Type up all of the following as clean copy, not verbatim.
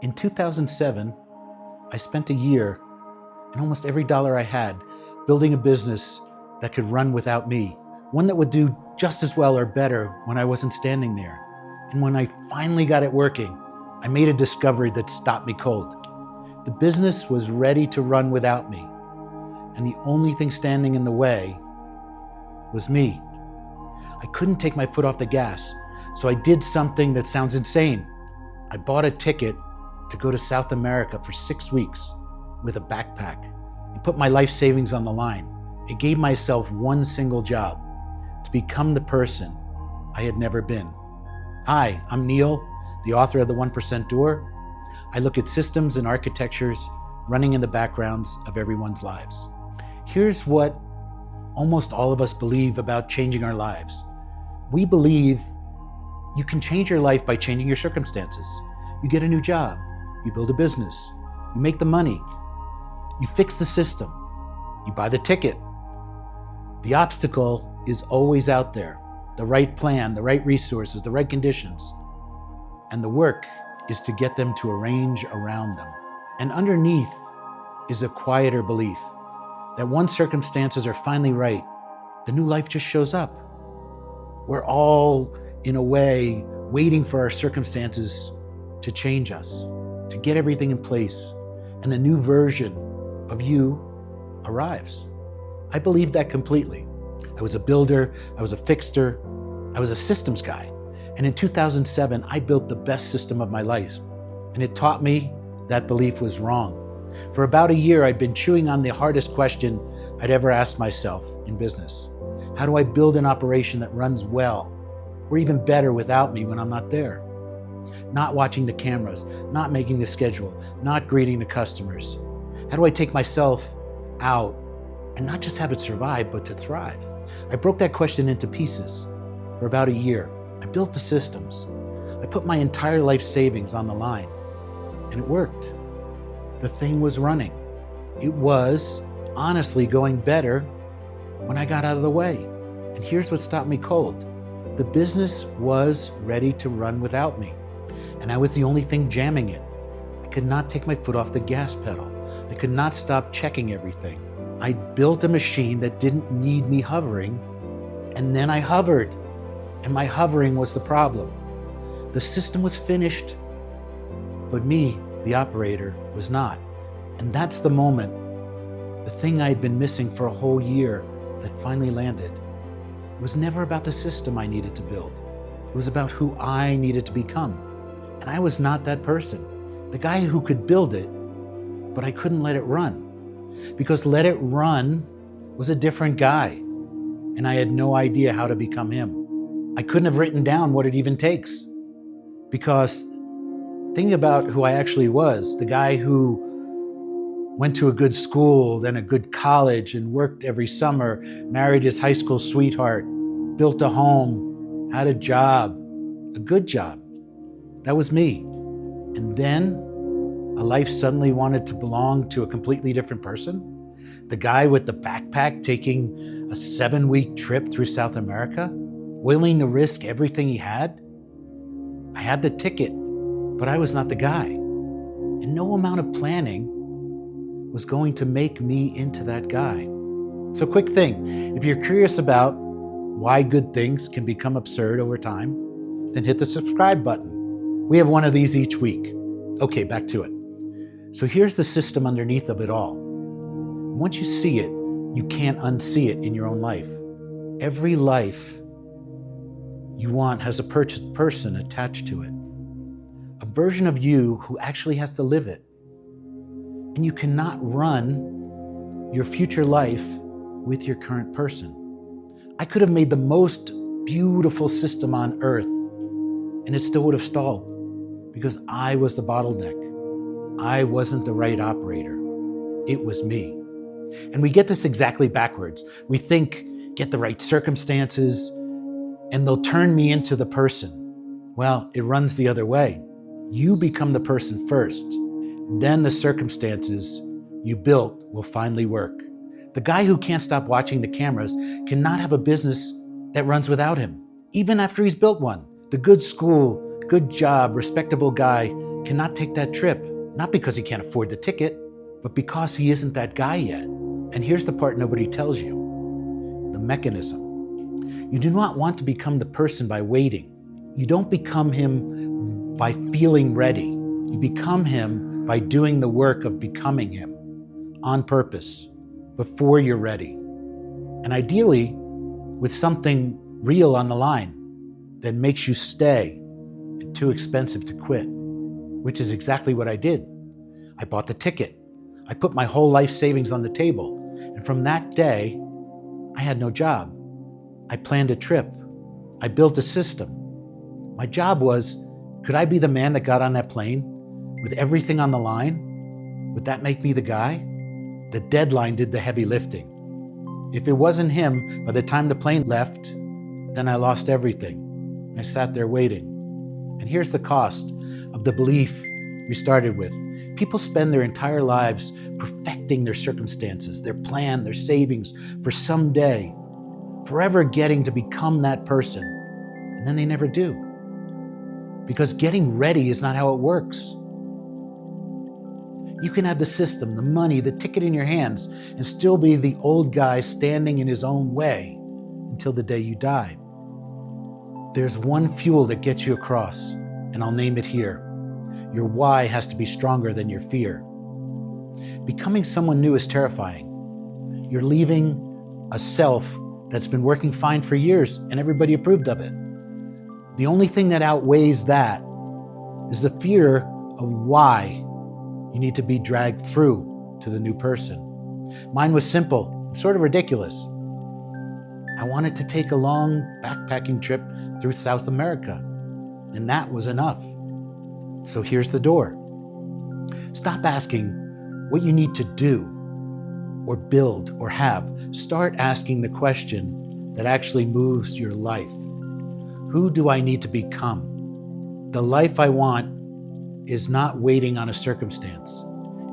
In 2007, I spent a year and almost every dollar I had building a business that could run without me, one that would do just as well or better when I wasn't standing there. And when I finally got it working, I made a discovery that stopped me cold. The business was ready to run without me, and the only thing standing in the way was me. I couldn't take my foot off the gas, so I did something that sounds insane. I bought a ticket to go to South America for 6 weeks with a backpack and put my life savings on the line. I gave myself one single job: to become the person I had never been. Hi, I'm Neil, the author of The 1% Doer. I look at systems and architectures running in the backgrounds of everyone's lives. Here's what almost all of us believe about changing our lives. We believe you can change your life by changing your circumstances. You get a new job, you build a business, you make the money, you fix the system, you buy the ticket. The obstacle is always out there: the right plan, the right resources, the right conditions. And the work is to get them to arrange around them. And underneath is a quieter belief that once circumstances are finally right, the new life just shows up. We're all, in a way, waiting for our circumstances to change us, to get everything in place, and the new version of you arrives. I believe that completely. I was a builder, I was a fixer, I was a systems guy. And in 2007, I built the best system of my life. And it taught me that belief was wrong. For about a year, I'd been chewing on the hardest question I'd ever asked myself in business. How do I build an operation that runs well, or even better without me when I'm not there? Not watching the cameras, not making the schedule, not greeting the customers. How do I take myself out and not just have it survive, but to thrive? I broke that question into pieces. For about a year, I built the systems. I put my entire life savings on the line, and it worked. The thing was running. It was honestly going better when I got out of the way. And here's what stopped me cold. The business was ready to run without me, and I was the only thing jamming it. I could not take my foot off the gas pedal. I could not stop checking everything. I built a machine that didn't need me hovering, and then I hovered, and my hovering was the problem. The system was finished, but me, the operator, was not. And that's the moment, the thing I had been missing for a whole year, that finally landed. It was never about the system I needed to build. It was about who I needed to become. And I was not that person. The guy who could build it, but I couldn't let it run. Because let it run was a different guy, and I had no idea how to become him. I couldn't have written down what it even takes. Because thinking about who I actually was, the guy who went to a good school, then a good college, and worked every summer, married his high school sweetheart, built a home, had a job, a good job. That was me. And then a life suddenly wanted to belong to a completely different person. The guy with the backpack taking a 7-week trip through South America, willing to risk everything he had. I had the ticket, but I was not the guy. And no amount of planning was going to make me into that guy. So quick thing, if you're curious about why good things can become absurd over time, then hit the subscribe button. We have one of these each week. Okay, back to it. So here's the system underneath of it all. Once you see it, you can't unsee it in your own life. Every life you want has a person attached to it. A version of you who actually has to live it. And you cannot run your future life with your current person. I could have made the most beautiful system on earth, and it still would have stalled because I was the bottleneck. I wasn't the right operator. It was me. And we get this exactly backwards. We think, get the right circumstances, and they'll turn me into the person. Well, it runs the other way. You become the person first. Then the circumstances you built will finally work. The guy who can't stop watching the cameras cannot have a business that runs without him, even after he's built one. The good school, good job, respectable guy cannot take that trip, not because he can't afford the ticket, but because he isn't that guy yet. And here's the part nobody tells you, the mechanism. You do not want to become the person by waiting. You don't become him by feeling ready. You become him by doing the work of becoming him on purpose before you're ready. And ideally, with something real on the line that makes you stay and too expensive to quit, which is exactly what I did. I bought the ticket. I put my whole life savings on the table. And from that day, I had no job. I planned a trip. I built a system. My job was, could I be the man that got on that plane with everything on the line? Would that make me the guy? The deadline did the heavy lifting. If it wasn't him, by the time the plane left, then I lost everything. I sat there waiting. And here's the cost of the belief we started with. People spend their entire lives perfecting their circumstances, their plan, their savings for someday, forever getting to become that person. And then they never do. Because getting ready is not how it works. You can have the system, the money, the ticket in your hands, and still be the old guy standing in his own way until the day you die. There's one fuel that gets you across, and I'll name it here. Your why has to be stronger than your fear. Becoming someone new is terrifying. You're leaving a self that's been working fine for years and everybody approved of it. The only thing that outweighs that is the fear of why you need to be dragged through to the new person. Mine was simple, sort of ridiculous. I wanted to take a long backpacking trip through South America, and that was enough. So here's the door. Stop asking what you need to do or build or have. Start asking the question that actually moves your life. Who do I need to become? The life I want is not waiting on a circumstance.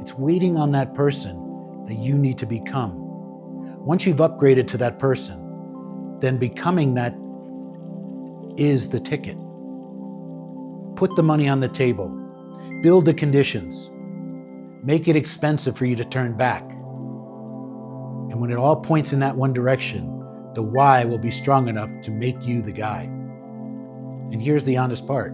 It's waiting on that person that you need to become. Once you've upgraded to that person, then becoming that is the ticket. Put the money on the table. Build the conditions. Make it expensive for you to turn back. And when it all points in that one direction, the why will be strong enough to make you the guy. And here's the honest part.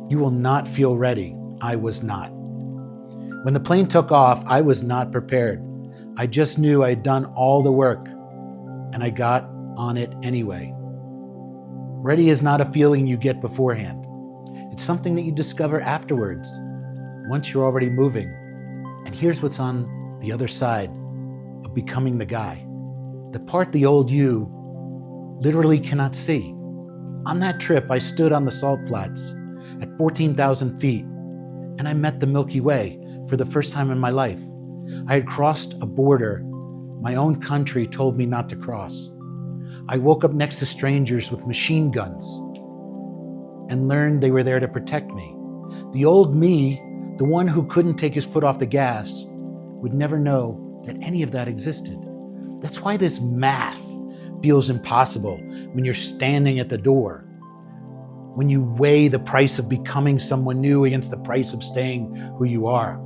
You will not feel ready. I was not. When the plane took off, I was not prepared. I just knew I'd done all the work, and I got on it anyway. Ready is not a feeling you get beforehand. It's something that you discover afterwards, once you're already moving. And here's what's on the other side of becoming the guy. The part the old you literally cannot see. On that trip, I stood on the salt flats at 14,000 feet, and I met the Milky Way for the first time in my life. I had crossed a border my own country told me not to cross. I woke up next to strangers with machine guns and learned they were there to protect me. The old me, the one who couldn't take his foot off the gas, would never know that any of that existed. That's why this math feels impossible when you're standing at the door. When you weigh the price of becoming someone new against the price of staying who you are.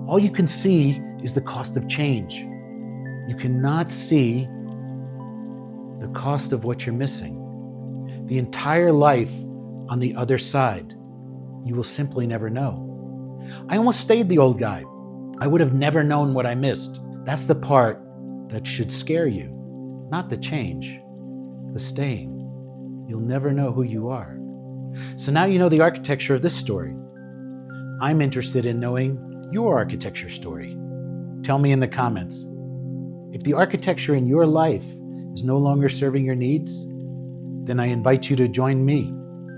All you can see is the cost of change. You cannot see the cost of what you're missing. The entire life on the other side, you will simply never know. I almost stayed the old guy. I would have never known what I missed. That's the part that should scare you, not the change, the staying. You'll never know who you are. So now you know the architecture of this story. I'm interested in knowing your architecture story. Tell me in the comments. If the architecture in your life is no longer serving your needs, then I invite you to join me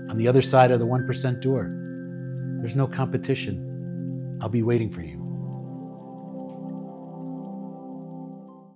on the other side of the 1% door. There's no competition. I'll be waiting for you.